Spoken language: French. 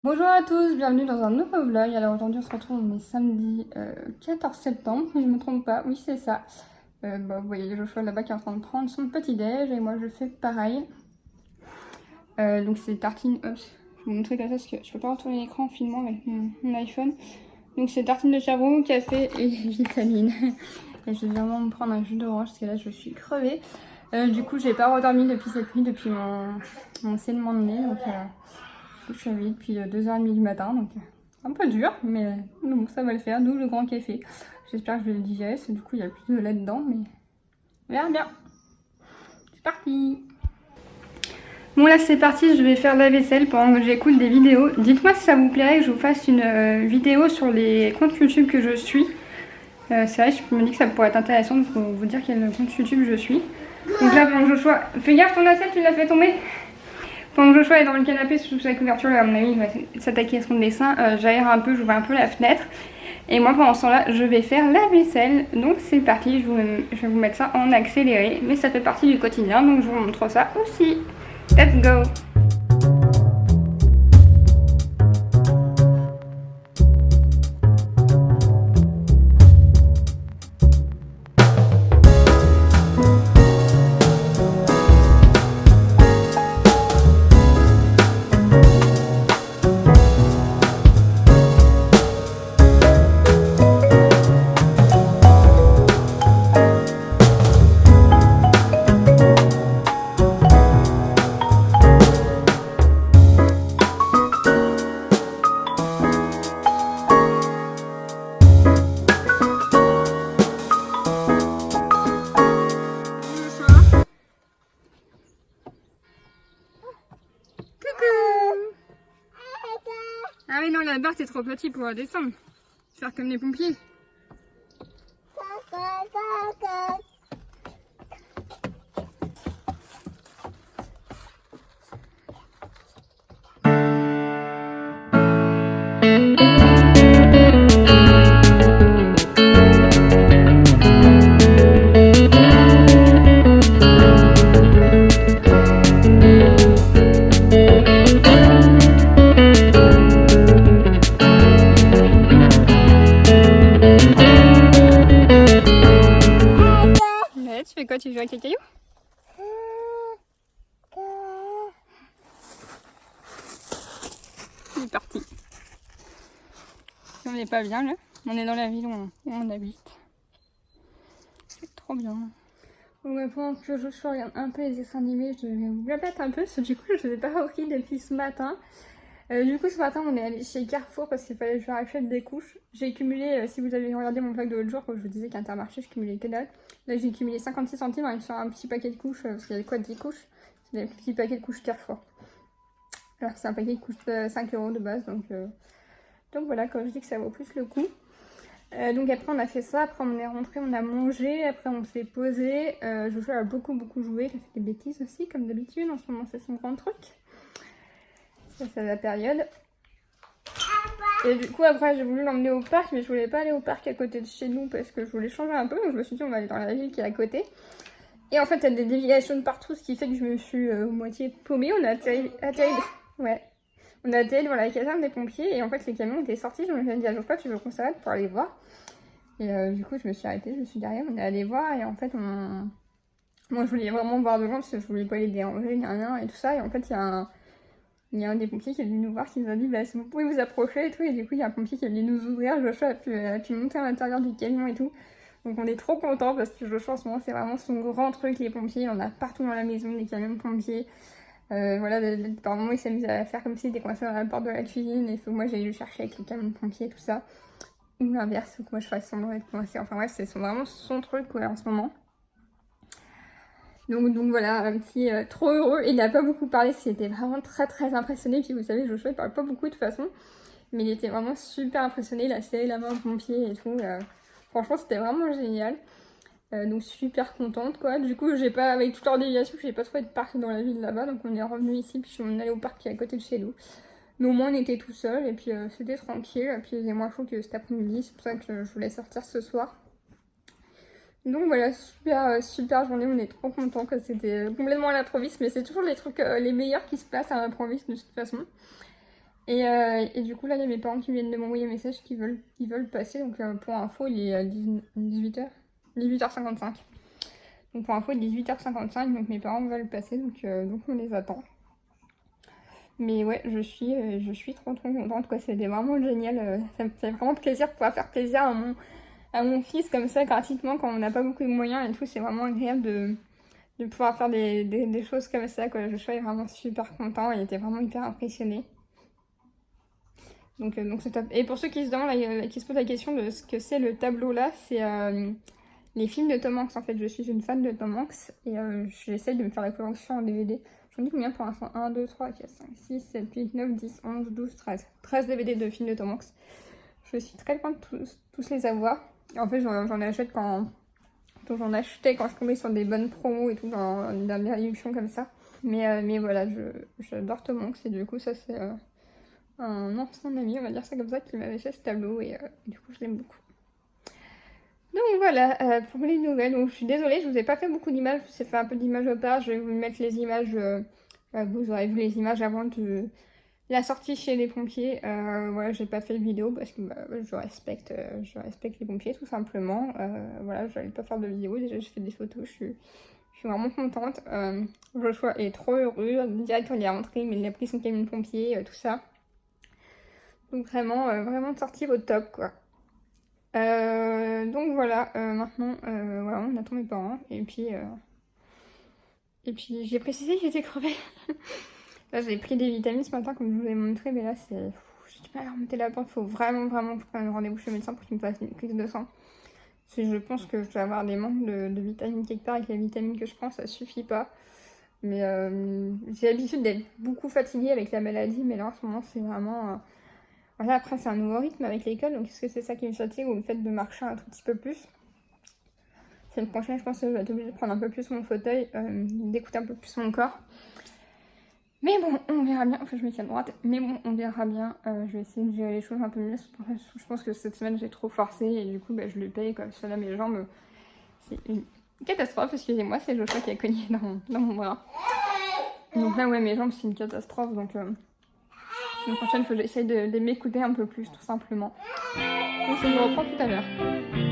Bonjour à tous, bienvenue dans un nouveau vlog. Alors aujourd'hui on se retrouve, on est samedi 14 septembre, si je ne me trompe pas, oui c'est ça. Vous voyez Joshua là-bas qui est en train de prendre son petit déj et moi je fais pareil. Donc c'est tartine, hop, je vais vous montrer comme ça parce que je peux pas retourner l'écran en filmant avec mon iPhone. Donc c'est tartine de charbon, café et vitamine. Et je vais vraiment me prendre un jus d'orange parce que là je suis crevée. Du coup j'ai pas redormi depuis cette nuit, depuis mon saignement de nez. Donc, je suis réveillée depuis 2h30 du matin, donc un peu dur, mais bon, ça va le faire, d'où le grand café. J'espère que je vais le digérer, parce que du coup il y a plus de lait dedans, mais on verra bien. C'est parti. Bon là c'est parti, je vais faire la vaisselle pendant que j'écoute des vidéos. Dites-moi si ça vous plairait que je vous fasse une vidéo sur les comptes YouTube que je suis. C'est vrai, je me dis que ça pourrait être intéressant de vous dire quel compte YouTube je suis. Donc là, pendant que Joshua... Fais gaffe, ton assiette, tu l'as fait tomber. Pendant que Joshua est dans le canapé sous sa couverture, à mon avis, il va s'attaquer à son dessin. J'aère un peu, j'ouvre un peu la fenêtre. Et moi, pendant ce temps-là, je vais faire la vaisselle. Donc c'est parti, je vais vous mettre ça en accéléré. Mais ça fait partie du quotidien, donc je vous montre ça aussi. Let's go! Ah oui non, la barre t'es trop petit pour descendre. Faire comme les pompiers. Tu fais quoi? Tu joues avec les cailloux? Il est parti. On n'est pas bien là. On est dans la ville où on habite. C'est trop bien. Bon, bah, pendant que je regarde un peu les dessins animés, je vais vous blablater un peu parce que du coup je ne les ai pas repris depuis ce matin. Du coup ce matin on est allé chez Carrefour parce qu'il fallait que je rachète des couches. J'ai cumulé, si vous avez regardé mon vlog de l'autre jour, quand je vous disais qu'Intermarché je cumulais que dalle. Là j'ai cumulé 56 centimes sur un petit paquet de couches, parce qu'il y avait quoi, 10 couches. C'est des petits paquets de couches Carrefour. Alors c'est un paquet qui coûte 5 € de base, donc voilà, quand je dis que ça vaut plus le coup. Donc après on a fait ça, après on est rentré, on a mangé, après on s'est posé. Joshua a beaucoup joué, il a fait des bêtises aussi comme d'habitude, en ce moment c'est son grand truc. Ça c'est la période. Et du coup après j'ai voulu l'emmener au parc, mais je voulais pas aller au parc à côté de chez nous parce que je voulais changer un peu, donc je me suis dit on va aller dans la ville qui est à côté. Et en fait il y a des déviations de partout, ce qui fait que je me suis moitié paumée. On a atterri ouais. On a atterri devant la caserne des pompiers et en fait les camions étaient sortis. Je me suis dit à Joshua, tu veux qu'on s'arrête pour aller voir? Et du coup je me suis arrêtée, je me suis garée, on est allé voir et en fait moi je voulais vraiment voir de loin parce que je voulais pas les déranger, rien et tout ça. Et en fait il y a un des pompiers qui est venu nous voir qui nous a dit bah si vous pouvez vous approcher et tout. Et du coup il y a un pompier qui est venu nous ouvrir, Joshua a pu monter à l'intérieur du camion et tout. Donc on est trop contents parce que Joshua en ce moment c'est vraiment son grand truc, les pompiers. On a partout dans la maison des camions de pompiers. Voilà, par moments il s'amuse à faire comme s'il était coincé dans la porte de la cuisine et faut que moi j'aille le chercher avec les camions de pompiers tout ça. Ou l'inverse, faut que moi je fasse semblant d'être coincée. Enfin bref, c'est vraiment son truc quoi, en ce moment. Donc voilà, un petit trop heureux. Il n'a pas beaucoup parlé, c'était vraiment très impressionné. Puis vous savez, Joshua il parle pas beaucoup de toute façon. Mais il était vraiment super impressionné, il a serré la main au pompier et tout. Franchement c'était vraiment génial. Donc super contente quoi. Du coup j'ai pas, avec toute leur déviation, j'ai pas trouvé de parc dans la ville là-bas. Donc on est revenu ici, puis on est allé au parc qui est à côté de chez nous. Mais au moins on était tout seul et puis c'était tranquille. Et puis il faisait moins chaud que cet après-midi, c'est pour ça que je voulais sortir ce soir. Donc voilà, super journée, on est trop contents que c'était complètement à l'improviste. Mais c'est toujours les trucs les meilleurs qui se passent à l'improviste de toute façon. Et du coup, là, il y a mes parents qui viennent de m'envoyer un message qu'ils veulent passer. Donc, pour info, il est 18h, 18h55. Donc, pour info, il est 18h55. Donc, mes parents veulent passer. Donc on les attend. Mais ouais, je suis trop contente, quoi. C'était vraiment génial. Ça me fait vraiment plaisir de pouvoir faire plaisir à mon fils comme ça, gratuitement, quand on n'a pas beaucoup de moyens et tout. C'est vraiment agréable de pouvoir faire des choses comme ça, quoi. Joshua est vraiment super content. Il était vraiment hyper impressionné. Donc c'est top. Et pour ceux qui se demandent, qui se posent la question de ce que c'est le tableau là, c'est les films de Tom Hanks. En fait, je suis une fan de Tom Hanks et j'essaye de me faire la collection en DVD. J'en ai combien pour l'instant? 1, 2, 3, 4, 5, 6, 7, 8, 9, 10, 11, 12, 13. 13 DVD de films de Tom Hanks. Je suis très loin de tous les avoir. En fait, j'en achète quand je tombais sur des bonnes promos et tout, dans des réductions comme ça. Mais voilà, j'adore Tom Hanks et du coup, ça c'est un ancien ami, on va dire ça comme ça, qui m'avait fait ce tableau et du coup, je l'aime beaucoup. Donc voilà, pour les nouvelles, donc je suis désolée, je vous ai pas fait beaucoup d'images, j'ai fait un peu d'images au part, je vais vous mettre les images, vous aurez vu les images avant de la sortie chez les pompiers. Voilà, j'ai pas fait de vidéo parce que je respecte les pompiers tout simplement. Voilà, je n'allais pas faire de vidéo, déjà je fais des photos, je suis vraiment contente. Joshua est trop heureux, direct quand il est rentré, mais il a pris son camion de pompier, tout ça. Donc vraiment, vraiment sortie au top, quoi. Donc voilà, maintenant, voilà, on attend mes parents. Et puis j'ai précisé que j'étais crevée. Là, j'ai pris des vitamines ce matin, comme je vous ai montré, mais là, j'ai du mal à remonter la pente. Faut vraiment que je prenne rendez-vous chez le médecin pour qu'il me fasse une prise de sang. Parce que je pense que je dois avoir des manques de vitamines quelque part, et que les vitamines que je prends, ça suffit pas. Mais j'ai l'habitude d'être beaucoup fatiguée avec la maladie, mais là, en ce moment, c'est vraiment... Voilà, après, c'est un nouveau rythme avec l'école, donc est-ce que c'est ça qui me fatigue ou le fait de marcher un tout petit peu plus? Semaine prochaine, je pense que je vais être obligée de prendre un peu plus mon fauteuil, d'écouter un peu plus mon corps. Mais bon, on verra bien. Enfin, je me tiens droite. Mais bon, on verra bien. Je vais essayer de gérer les choses un peu mieux. Je pense que cette semaine, j'ai trop forcé et du coup, je le paye. Comme ça, là, mes jambes, c'est une catastrophe. Excusez-moi, c'est Joshua qui a cogné dans mon bras. Donc là, ouais, mes jambes, c'est une catastrophe. Donc, la semaine prochaine, il faut que j'essaye de m'écouter un peu plus, tout simplement. Donc, je me reprends tout à l'heure.